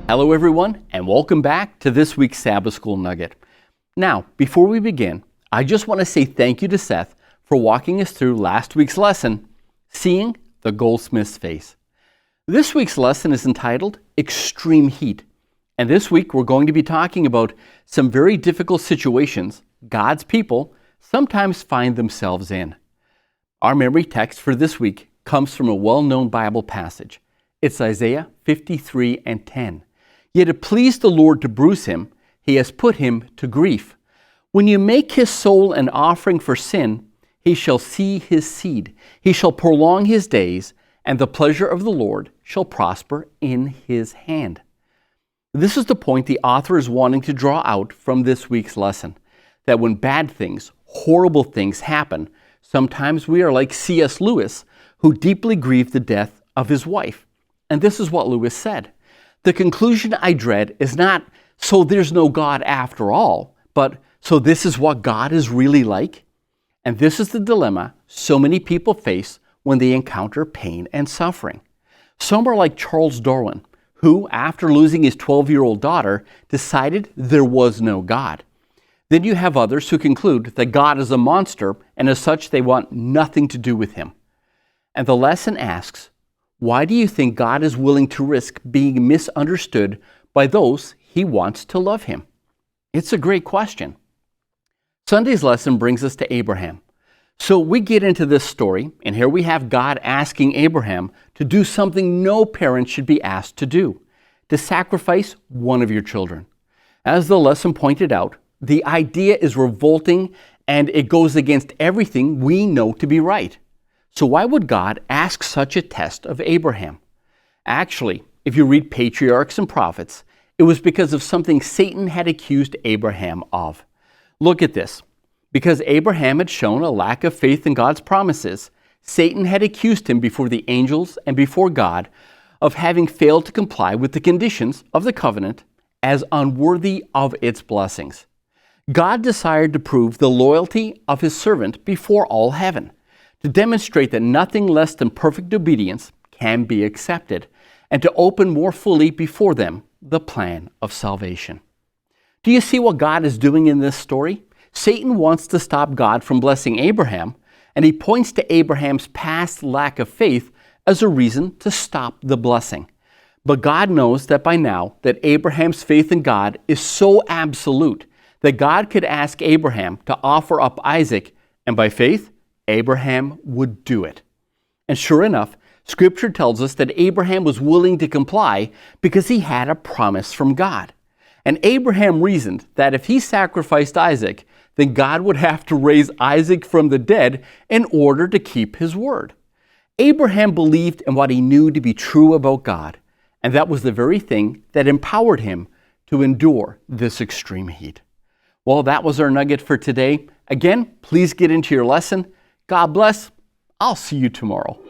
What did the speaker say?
Hello everyone, and welcome back to this week's Sabbath School Nugget. Now, before we begin, I just want to say thank you to Seth for walking us through last week's lesson, Seeing the Goldsmith's Face. This week's lesson is entitled Extreme Heat, and this week we're going to be talking about some very difficult situations God's people sometimes find themselves in. Our memory text for this week comes from a well-known Bible passage. It's Isaiah 53 and 10. Yet it pleased the Lord to bruise him, he has put him to grief. When you make his soul an offering for sin, he shall see his seed. He shall prolong his days, and the pleasure of the Lord shall prosper in his hand. This is the point the author is wanting to draw out from this week's lesson, that when bad things, horrible things happen, sometimes we are like C.S. Lewis, who deeply grieved the death of his wife. And this is what Lewis said. The conclusion I dread is not, so there's no God after all, but so this is what God is really like? And this is the dilemma so many people face when they encounter pain and suffering. Some are like Charles Darwin, who, after losing his 12-year-old daughter, decided there was no God. Then you have others who conclude that God is a monster, and as such they want nothing to do with him. And the lesson asks, why do you think God is willing to risk being misunderstood by those he wants to love him? It's a great question. Sunday's lesson brings us to Abraham. So we get into this story, and here we have God asking Abraham to do something no parent should be asked to do, to sacrifice one of your children. As the lesson pointed out, the idea is revolting and it goes against everything we know to be right. So why would God ask such a test of Abraham? Actually, if you read patriarchs and prophets, it was because of something Satan had accused Abraham of. Look at this. Because Abraham had shown a lack of faith in God's promises, Satan had accused him before the angels and before God of having failed to comply with the conditions of the covenant as unworthy of its blessings. God desired to prove the loyalty of his servant before all heaven, to demonstrate that nothing less than perfect obedience can be accepted, and to open more fully before them the plan of salvation. Do you see what God is doing in this story? Satan wants to stop God from blessing Abraham, and he points to Abraham's past lack of faith as a reason to stop the blessing. But God knows that by now that Abraham's faith in God is so absolute that God could ask Abraham to offer up Isaac, and by faith, Abraham would do it. And sure enough, Scripture tells us that Abraham was willing to comply because he had a promise from God. And Abraham reasoned that if he sacrificed Isaac, then God would have to raise Isaac from the dead in order to keep his word. Abraham believed in what he knew to be true about God, and that was the very thing that empowered him to endure this extreme heat. Well, that was our nugget for today. Again, please get into your lesson. God bless. I'll see you tomorrow.